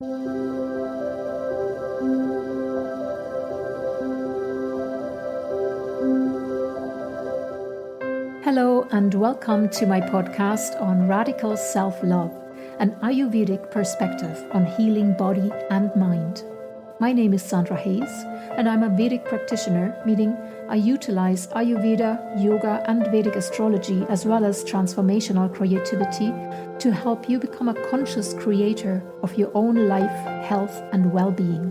Hello and welcome to my podcast on radical self-love, an Ayurvedic perspective on healing body and mind. My name is Sandra Hayes and I'm a Vedic practitioner, meaning I utilize Ayurveda, yoga and Vedic astrology as well as transformational creativity to help you become a conscious creator of your own life, health and well-being.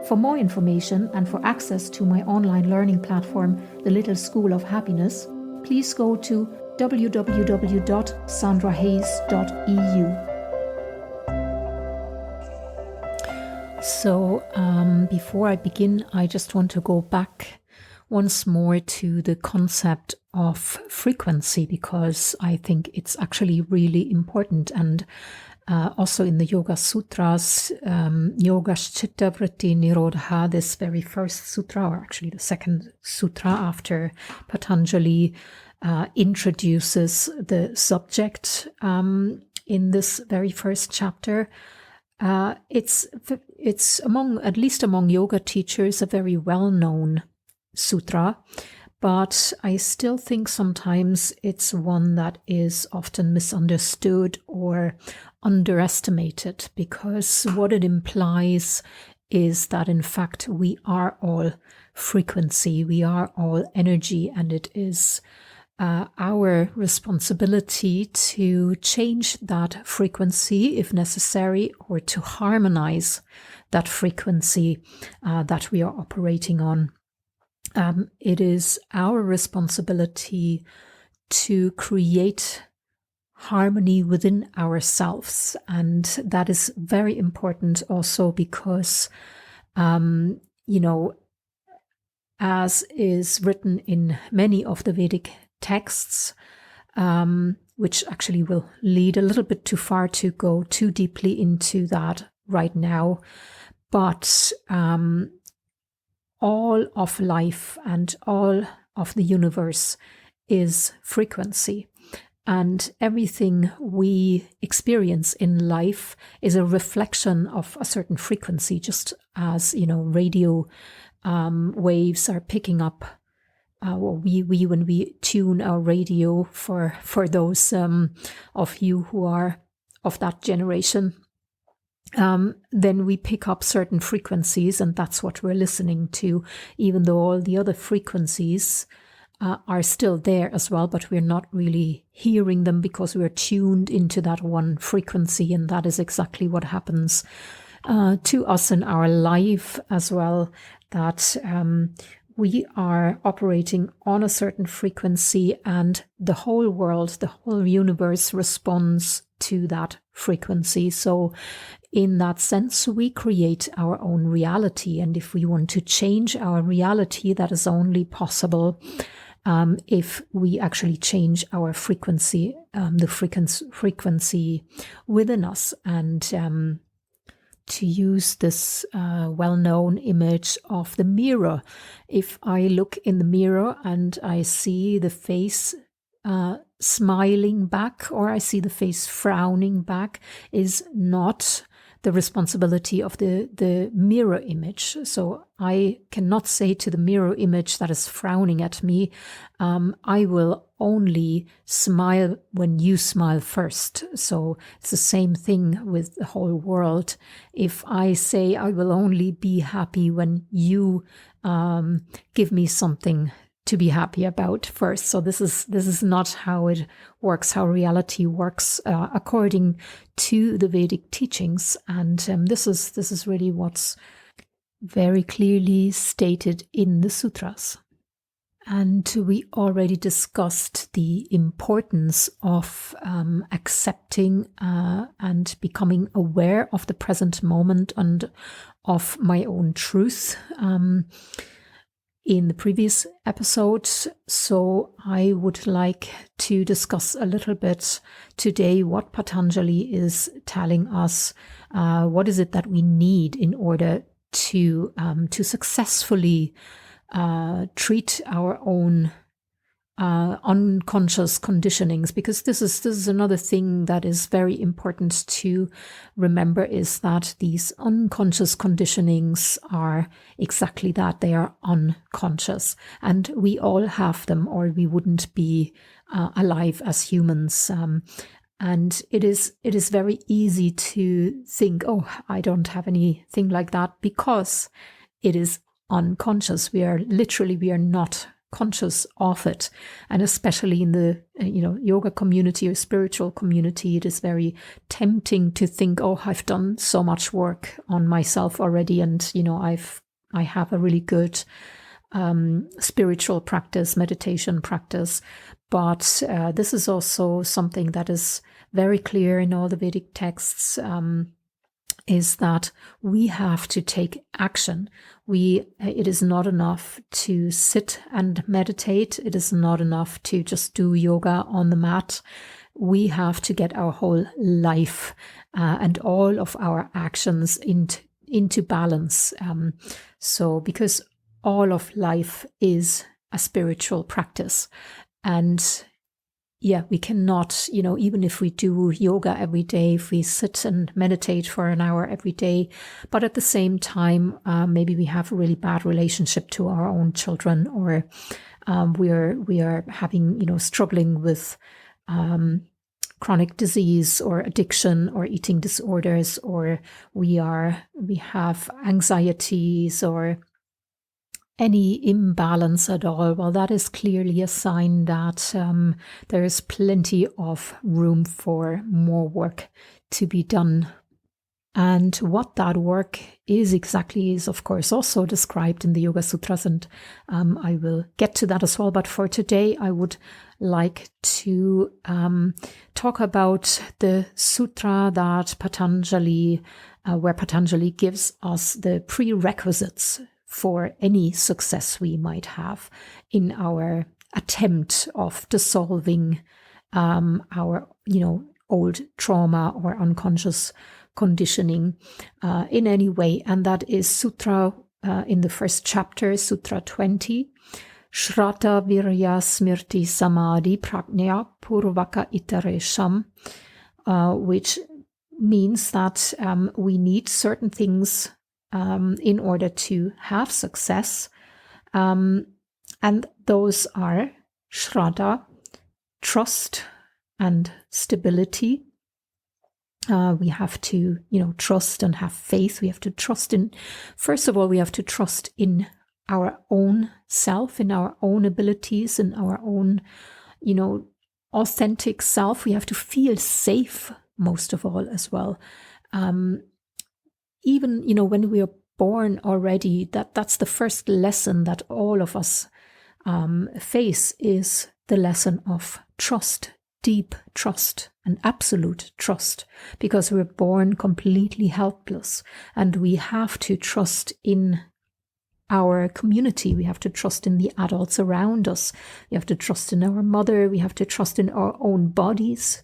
For more information and for access to my online learning platform, The Little School of Happiness, please go to www.sandrahayes.eu. So before I begin, I just want to go back once more to the concept of frequency, because I think it's actually really important. And also in the Yoga Sutras, Yogaschitta Vritti Nirodha, this very first sutra, or actually the second sutra after Patanjali introduces the subject in this very first chapter. It's among, at least among yoga teachers, a very well-known sutra, but I still think sometimes it's one that is often misunderstood or underestimated, because what it implies is that in fact we are all frequency, we are all energy, and it is our responsibility to change that frequency if necessary, or to harmonize that frequency that we are operating on. It is our responsibility to create harmony within ourselves. And that is very important also because, as is written in many of the Vedic texts, which actually will lead a little bit too far to go too deeply into that right now. But all of life and all of the universe is frequency. And everything we experience in life is a reflection of a certain frequency, just as, radio waves are picking up. We when we tune our radio, for those of you who are of that generation, then we pick up certain frequencies, and that's what we're listening to, even though all the other frequencies are still there as well, but we're not really hearing them because we're tuned into that one frequency. And that is exactly what happens to us in our life as well, that we are operating on a certain frequency, and the whole world, the whole universe responds to that frequency. So in that sense, we create our own reality. And if we want to change our reality, that is only possible if we actually change our frequency, the frequency within us. And to use this well-known image of the mirror, if I look in the mirror and I see the face smiling back, or I see the face frowning back, is not the responsibility of the mirror image. So I cannot say to the mirror image that is frowning at me, I will only smile when you smile first. So it's the same thing with the whole world. If I say I will only be happy when you give me something to be happy about first. So this is not how it works, how reality works according to the Vedic teachings. And this is really what's very clearly stated in the sutras. And we already discussed the importance of accepting and becoming aware of the present moment and of my own truth in the previous episode. So I would like to discuss a little bit today what Patanjali is telling us. What is it that we need in order to successfully treat our own unconscious conditionings, because this is another thing that is very important to remember, is that these unconscious conditionings are exactly that. They are unconscious, and we all have them, or we wouldn't be alive as humans. And it is very easy to think, oh, I don't have anything like that, because it is unconscious. We are not conscious of it. And especially in the yoga community or spiritual community, it is very tempting to think, oh, I've done so much work on myself already, and I have a really good spiritual practice, meditation practice. But this is also something that is very clear in all the Vedic texts, is that we have to take action. It is not enough to sit and meditate. It is not enough to just do yoga on the mat. We have to get our whole life and all of our actions into balance. Because all of life is a spiritual practice. And yeah, we cannot, even if we do yoga every day, if we sit and meditate for an hour every day, but at the same time, maybe we have a really bad relationship to our own children, or we are having, struggling with chronic disease or addiction or eating disorders, or we have anxieties or any imbalance at all, well, that is clearly a sign that there is plenty of room for more work to be done. And what that work is exactly is, of course, also described in the Yoga Sutras, and I will get to that as well. But for today, I would like to talk about the sutra that Patanjali, where Patanjali gives us the prerequisites for any success we might have in our attempt of dissolving our, old trauma or unconscious conditioning in any way. And that is Sutra in the first chapter, Sutra 20, Shraddha Virya Smrti Samadhi Prajna Purvaka Itaresham, which means that we need certain things in order to have success. And those are Shraddha, trust and stability. We have to, trust and have faith. We have to trust first of all, we have to trust in our own self, in our own abilities, in our own, authentic self. We have to feel safe, most of all, as well. Even, when we are born already, that's the first lesson that all of us face, is the lesson of trust, deep trust and absolute trust, because we're born completely helpless, and we have to trust in our community. We have to trust in the adults around us. We have to trust in our mother. We have to trust in our own bodies.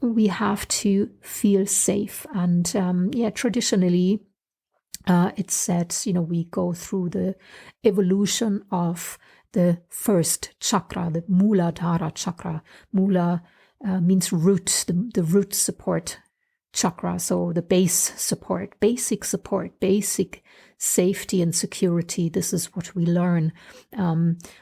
We have to feel safe. And traditionally, it's said, we go through the evolution of the first chakra, the Muladhara chakra. Mula means root, the root support chakra. So the base support, basic safety and security. This is what we learn.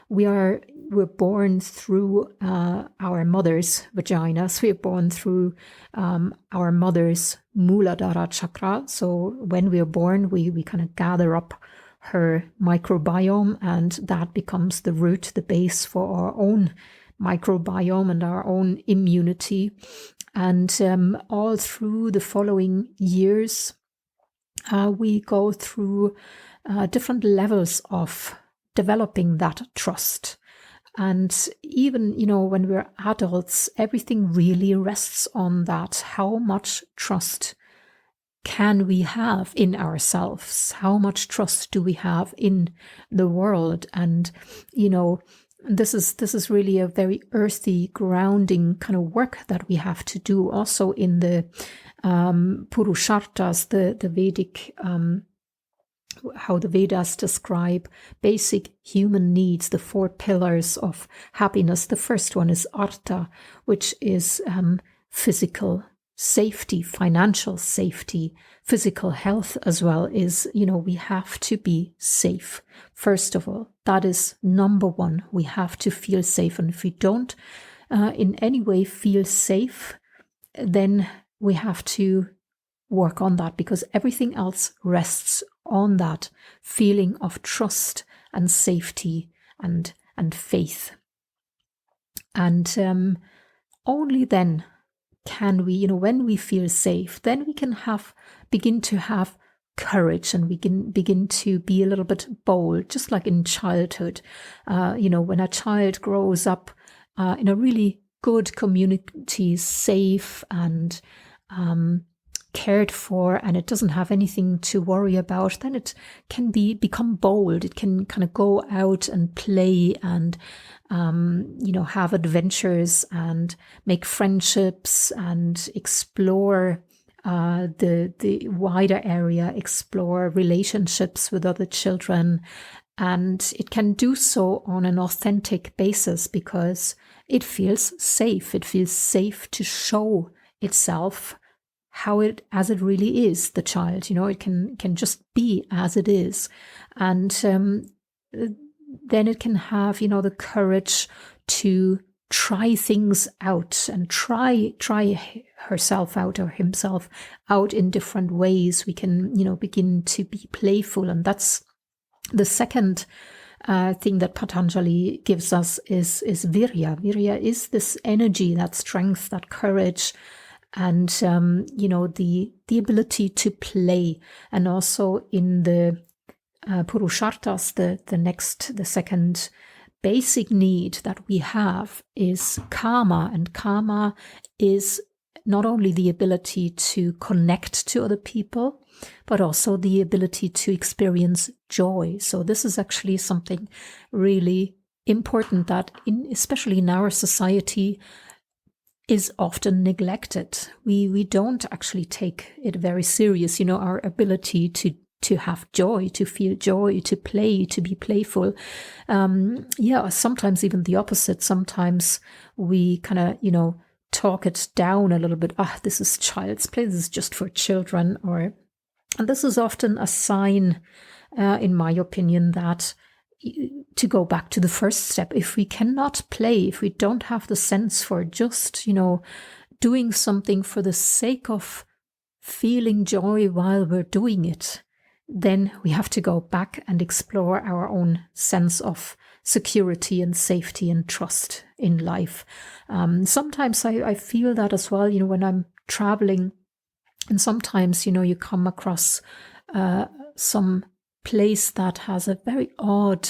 We're born through our mother's vaginas. We're born through our mother's Muladhara chakra. So when we're born, we kind of gather up her microbiome, and that becomes the root, the base for our own microbiome and our own immunity. And all through the following years, we go through different levels of developing that trust. And even, when we're adults, everything really rests on that. How much trust can we have in ourselves? How much trust do we have in the world? And, this is really a very earthy, grounding kind of work that we have to do also in the Purusharthas, the Vedic how the Vedas describe basic human needs, the 4 pillars of happiness. The first one is artha, which is physical safety, financial safety, physical health as well. Is, we have to be safe. First of all, that is number one. We have to feel safe. And if we don't in any way feel safe, then we have to work on that, because everything else rests on that feeling of trust and safety and faith. And only then can we, when we feel safe, then we can begin to have courage, and we can begin to be a little bit bold, just like in childhood. When a child grows up in a really good community, safe and cared for, and it doesn't have anything to worry about, then it can become bold. It can kind of go out and play and have adventures and make friendships and explore the wider area, explore relationships with other children. And it can do so on an authentic basis because it feels safe. It feels safe to show itself as it really is, the child. It can just be as it is. And then it can have, the courage to try things out and try herself out or himself out in different ways. We can, begin to be playful. And that's the second thing that Patanjali gives us is virya. Virya is this energy, that strength, that courage, and the ability to play. And also in the Purusharthas, the second basic need that we have is karma. And karma is not only the ability to connect to other people, but also the ability to experience joy. So this is actually something really important that, especially in our society, is often neglected. We don't actually take it very serious, our ability to have joy, to feel joy, to play, to be playful. Sometimes even the opposite. Sometimes we kind of, talk it down a little bit. This is child's play. This is just for children. And this is often a sign, in my opinion, that to go back to the first step, if we cannot play, if we don't have the sense for just, doing something for the sake of feeling joy while we're doing it, then we have to go back and explore our own sense of security and safety and trust in life. Sometimes I feel that as well, when I'm traveling, and sometimes, you come across some place that has a very odd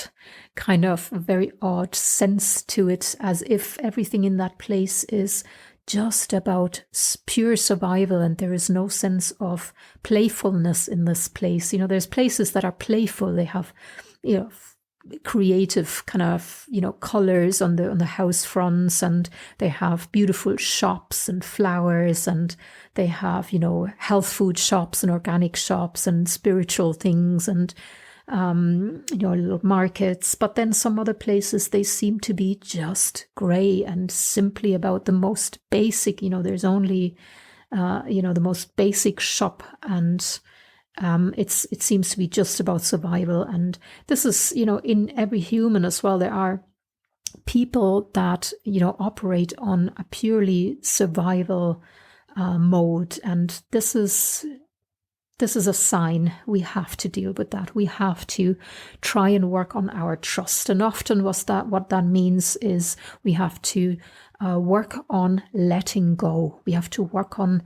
sense to it, as if everything in that place is just about pure survival, and there is no sense of playfulness in this place. There's places that are playful. They have, creative kind of, colors on the house fronts, and they have beautiful shops and flowers, and they have, health food shops and organic shops and spiritual things, and little markets. But then some other places, they seem to be just grey and simply about the most basic. There's only the most basic shop, and it seems to be just about survival. And this is, in every human as well. There are people that, operate on a purely survival mode, and this is a sign. We have to deal with that. We have to try and work on our trust. And often what that means is we have to work on letting go. We have to work on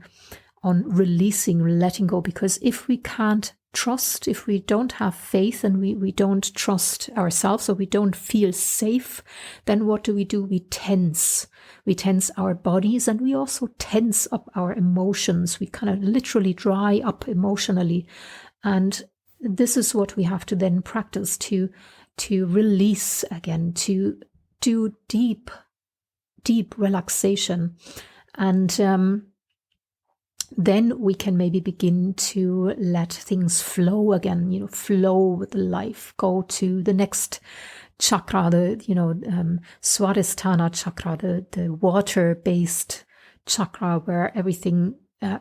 releasing, letting go, because if we can't trust, if we don't have faith, and we don't trust ourselves, or we don't feel safe, then what do? We tense. We tense our bodies, and we also tense up our emotions. We kind of literally dry up emotionally. And this is what we have to then practice to release again, to do deep relaxation. And then we can maybe begin to let things flow again, flow with life, go to the next chakra, the, Swadhisthana chakra, the water-based chakra, where everything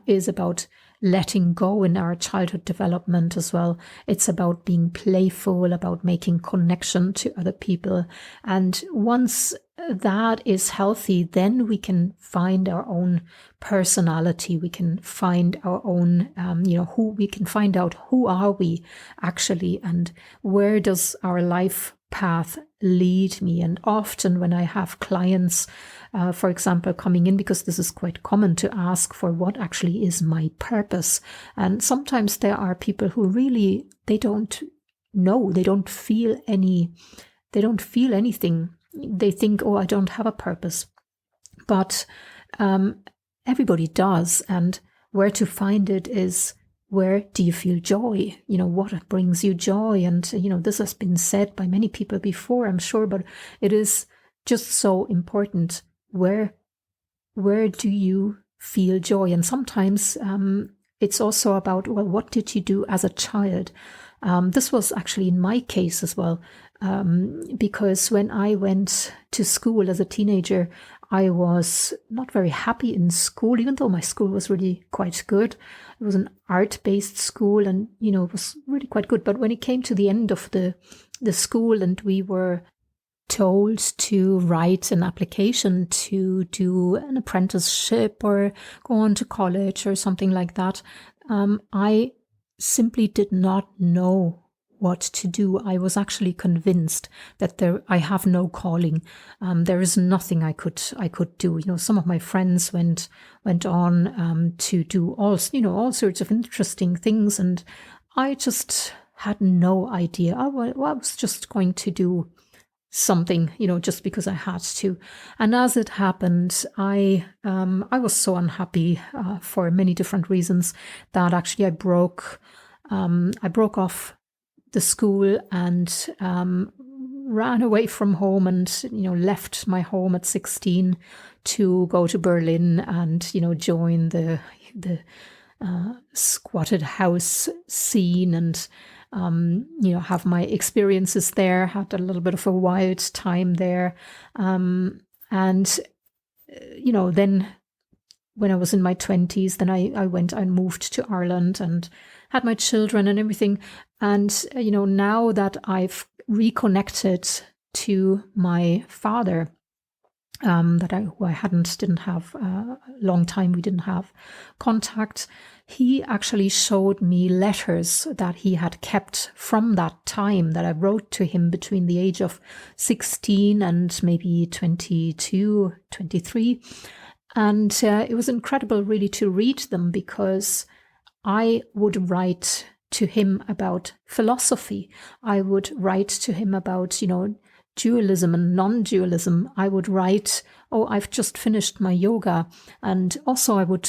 is about letting go in our childhood development as well. It's about being playful, about making connection to other people. And once that is healthy, then we can find our own personality. We can find our own, we can find out who are we actually, and where does our life path lead me. And often when I have clients, for example, coming in, because this is quite common to ask for what actually is my purpose. And sometimes there are people who really, they don't know, they don't feel anything. They think, oh, I don't have a purpose. But everybody does. And where to find it is, where do you feel joy? What brings you joy? And, this has been said by many people before, I'm sure, but it is just so important. Where do you feel joy? And sometimes it's also about, well, what did you do as a child? This was actually in my case as well, because when I went to school as a teenager, I was not very happy in school, even though my school was really quite good. It was an art-based school and, it was really quite good. But when it came to the end of the school and we were told to write an application to do an apprenticeship or go on to college or something like that, I simply did not know what to do. I was actually convinced that I have no calling. There is nothing I could do. Some of my friends went on to do all sorts of interesting things, and I just had no idea. I was just going to do something, just because I had to. And as it happened, I was so unhappy for many different reasons that actually I broke off the school and ran away from home and, left my home at 16 to go to Berlin and, join the squatted house scene and, have my experiences there, had a little bit of a wild time there. And, then when I was in my 20s, then I went and moved to Ireland and had my children and everything. And, now that I've reconnected to my father, who I didn't have a long time, we didn't have contact. He actually showed me letters that he had kept from that time that I wrote to him between the age of 16 and maybe 22, 23. And it was incredible really to read them, because I would write to him about philosophy. I would write to him about, dualism and non-dualism. I would write, oh, I've just finished my yoga. And also I would,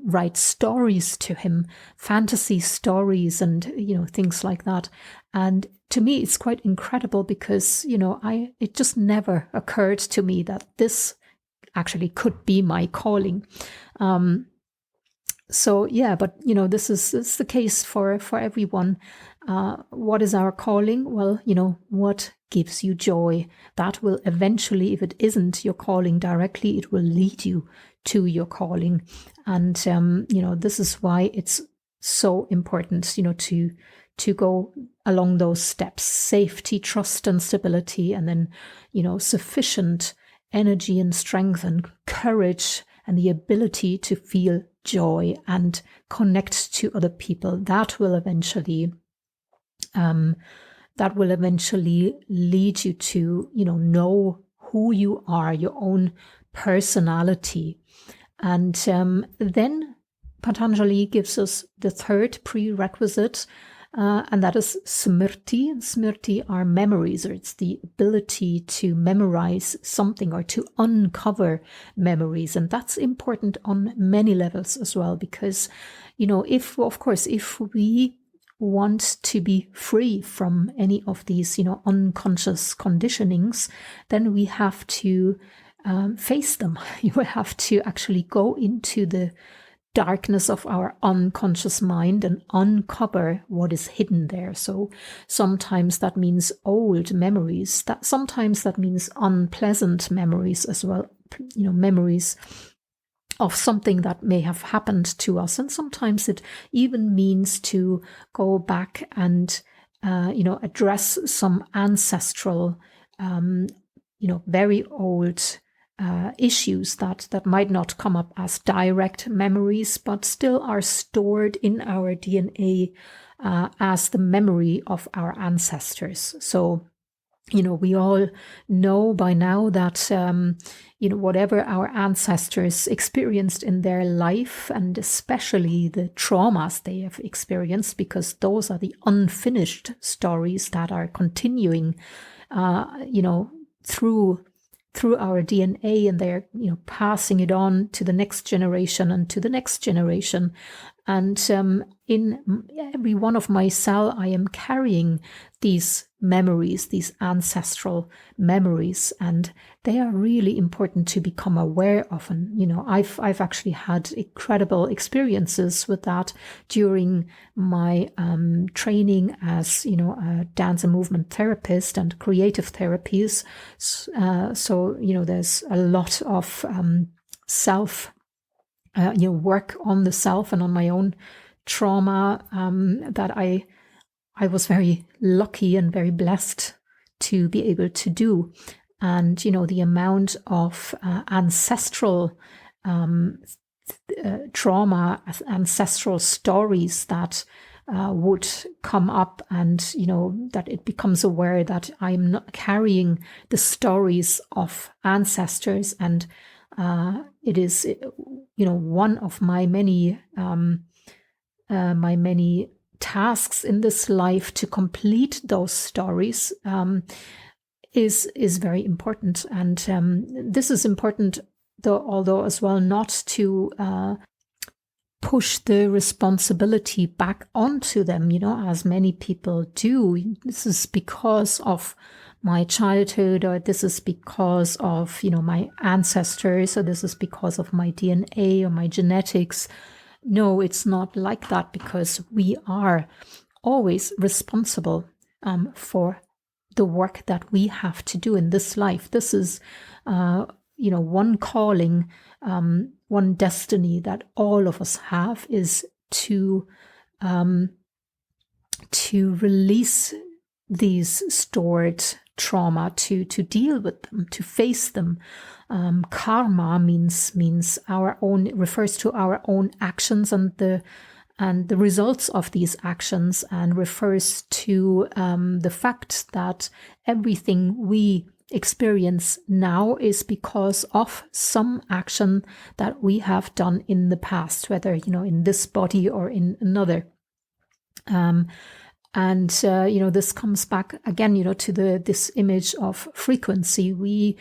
write stories to him, fantasy stories and, things like that. And to me, it's quite incredible because, it just never occurred to me that this actually could be my calling. So yeah, but this is the case for everyone. What is our calling? Well, what gives you joy? That will eventually, if it isn't your calling directly, it will lead you to your calling. And this is why it's so important, to go along those steps: safety, trust, and stability, and then sufficient energy and strength and courage and the ability to feel joy and connect to other people. That will eventually lead you to know who you are, your own personality. And then Patanjali gives us the third prerequisite, and that is smriti. Smriti are memories, or it's the ability to memorize something or to uncover memories. And that's important on many levels as well, because, if we want to be free from any of these, unconscious conditionings, then we have to face them. You have to actually go into the darkness of our unconscious mind and uncover what is hidden there. So sometimes that means old memories, that sometimes that means unpleasant memories as well, memories of something that may have happened to us. And sometimes it even means to go back and address some ancestral very old issues that might not come up as direct memories, but still are stored in our DNA as the memory of our ancestors. So, we all know by now that, whatever our ancestors experienced in their life, and especially the traumas they have experienced, because those are the unfinished stories that are continuing, through our DNA, and they're passing it on to the next generation and to the next generation. And in every one of my cell, I am carrying these memories, these ancestral memories, and they are really important to become aware of. And I've actually had incredible experiences with that during my training as a dance and movement therapist and creative therapies. So there's a lot of self work on the self and on my own trauma that I was very lucky and very blessed to be able to do. And the amount of ancestral trauma, ancestral stories that would come up, and that it becomes aware that I'm not carrying the stories of ancestors, and it is one of my many tasks in this life to complete those stories is very important. And this is important, although as well, not to push the responsibility back onto them, as many people do. This is because of my childhood, or this is because of, my ancestors, or this is because of my DNA or my genetics. No, it's not like that, because we are always responsible for the work that we have to do in this life. This is, one calling, one destiny that all of us have, is to release these stored trauma, to deal with them, to face them. Karma refers to our own actions and the results of these actions, and refers to the fact that everything we experience now is because of some action that we have done in the past, whether in this body or in another. This comes back again, to this image of frequency. We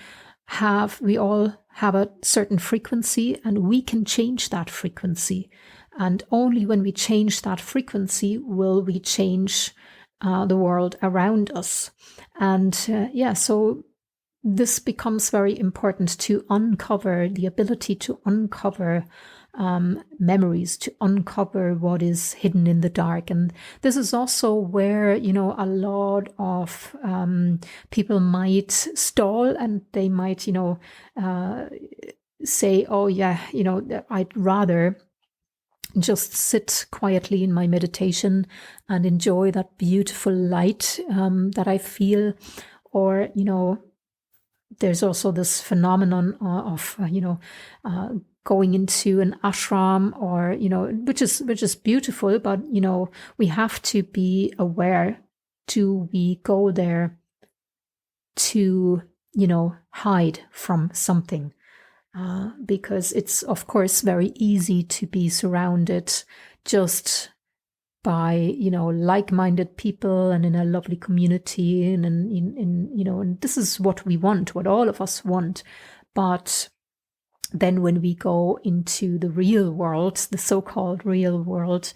all have a certain frequency, and we can change that frequency. And only when we change that frequency will we change the world around us. And so this becomes very important, to uncover the ability to uncover memories, to uncover what is hidden in the dark. And this is also where, a lot of people might stall, and they might, say, oh yeah, I'd rather just sit quietly in my meditation and enjoy that beautiful light that I feel. Or, there's also this phenomenon of, going into an ashram, or, which is beautiful, but, we have to be aware. Do we go there to, hide from something? Because it's, of course, very easy to be surrounded just by, like-minded people, and in a lovely community, and and this is what we want, what all of us want. But then when we go into the real world, the so-called real world,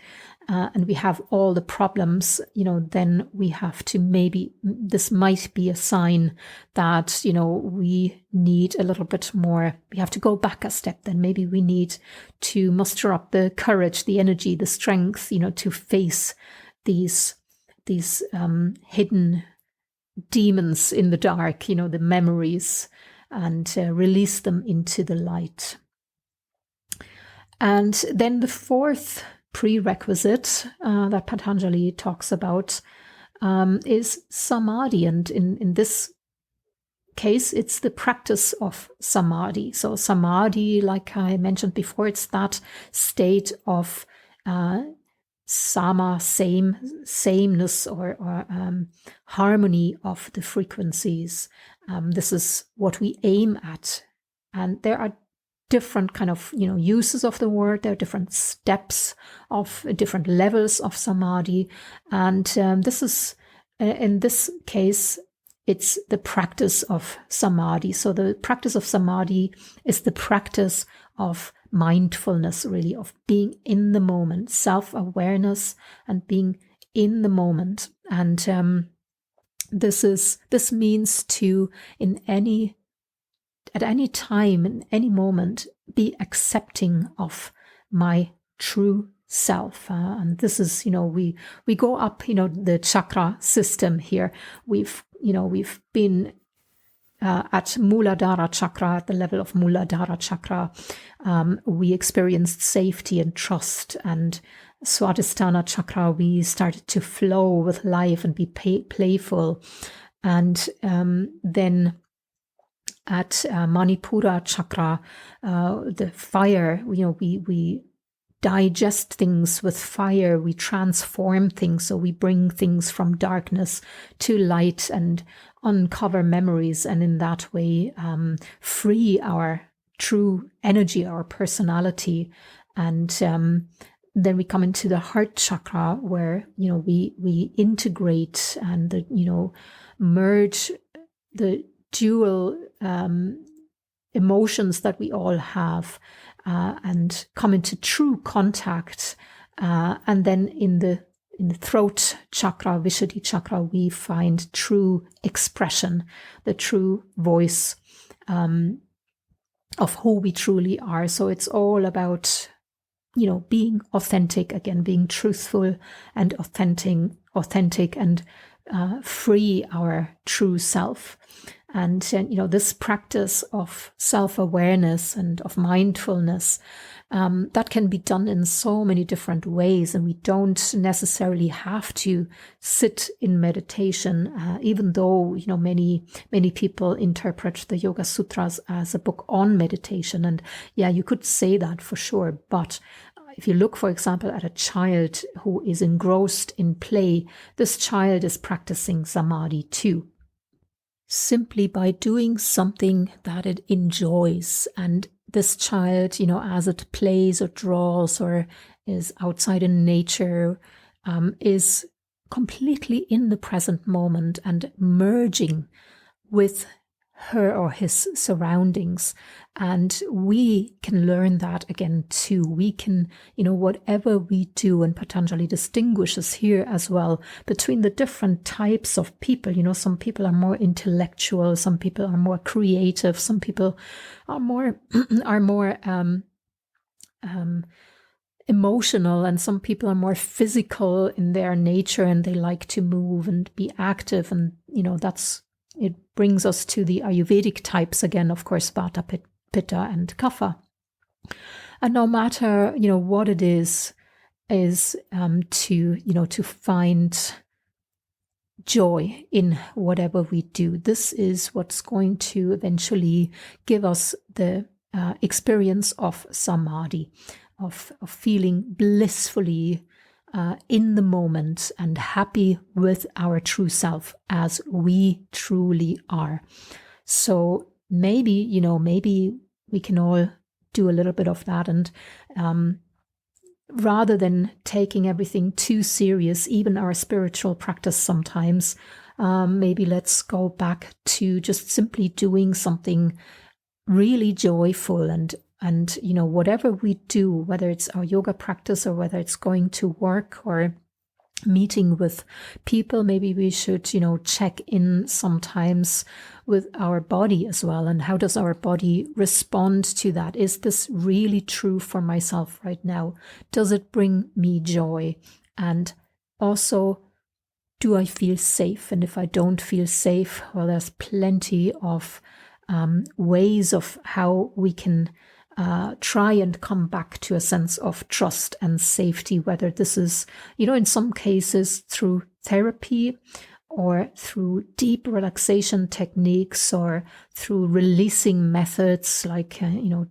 and we have all the problems, then we have to, maybe this might be a sign that, we need a little bit more, we have to go back a step. Then maybe we need to muster up the courage, the energy, the strength, to face these hidden demons in the dark, the memories, and release them into the light. And then the fourth prerequisite that Patanjali talks about is samadhi. And in this case, it's the practice of samadhi. So samadhi, like I mentioned before, it's that state of sameness or harmony of the frequencies. This is what we aim at. And there are different kind of, uses of the word. There are different steps of different levels of samadhi. And this is, in this case, it's the practice of samadhi. So the practice of samadhi is the practice of mindfulness, really, of being in the moment, self-awareness and being in the moment. And this means to, at any time, in any moment, be accepting of my true self. And this is, we go up, the chakra system here. We've been at Muladhara chakra, at the level of Muladhara chakra. We experienced safety and trust. And Swadhisthana chakra, we started to flow with life and be playful. And then at Manipura chakra, the fire, we digest things with fire, we transform things, so we bring things from darkness to light and uncover memories, and in that way free our true energy, our personality. And then we come into the heart chakra, where we integrate and merge the dual emotions that we all have, and come into true contact. And then in the throat chakra, Vishuddhi chakra, we find true expression, the true voice of who we truly are. So it's all about, being authentic, again, being truthful and authentic, and free our true self. And this practice of self-awareness and of mindfulness, that can be done in so many different ways, and we don't necessarily have to sit in meditation, even though many people interpret the Yoga Sutras as a book on meditation, and yeah, you could say that for sure. But if you look, for example, at a child who is engrossed in play, this child is practicing samadhi too, simply by doing something that it enjoys. And this child, as it plays or draws or is outside in nature, is completely in the present moment and merging with her or his surroundings. And we can learn that again too. We can, whatever we do, and Patanjali distinguishes here as well between the different types of people. Some people are more intellectual, some people are more creative, some people are more emotional, and some people are more physical in their nature, and they like to move and be active. And it brings us to the Ayurvedic types again, of course, Vata, Pitta, and Kapha. And no matter what it is to find joy in whatever we do. This is what's going to eventually give us the experience of samadhi, of feeling blissfully in the moment and happy with our true self as we truly are. So maybe we can all do a little bit of that, and rather than taking everything too serious, even our spiritual practice sometimes, maybe let's go back to just simply doing something really joyful, and whatever we do, whether it's our yoga practice or whether it's going to work or meeting with people, maybe we should check in sometimes with our body as well, and how does our body respond to that? Is this really true for myself right now? Does it bring me joy? And also, do I feel safe? And if I don't feel safe, well, there's plenty of ways of how we can try and come back to a sense of trust and safety, whether this is, in some cases through therapy or through deep relaxation techniques or through releasing methods like,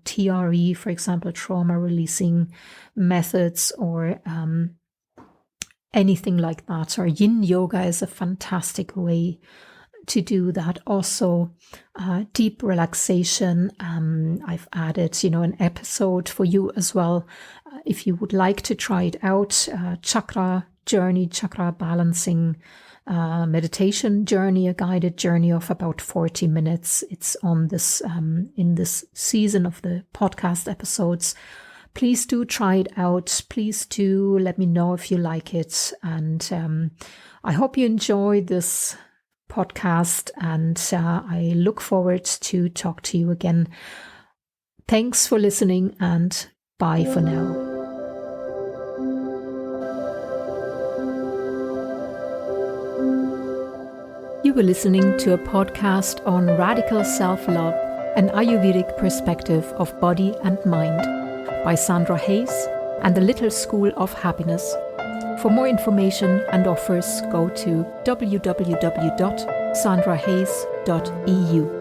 TRE, for example, trauma releasing methods, or anything like that. Or yin yoga is a fantastic way to do that. Also, deep relaxation. I've added, an episode for you as well. If you would like to try it out, chakra journey, chakra balancing meditation journey, a guided journey of about 40 minutes. It's on this, in this season of the podcast episodes. Please do try it out. Please do let me know if you like it. And I hope you enjoy this podcast, and I look forward to talk to you again. Thanks for listening, and bye for now. You were listening to a podcast on radical self-love, an Ayurvedic perspective of body and mind, by Sandra Hayes and the Little School of Happiness. For more information and offers, go to www.sandrahayes.eu.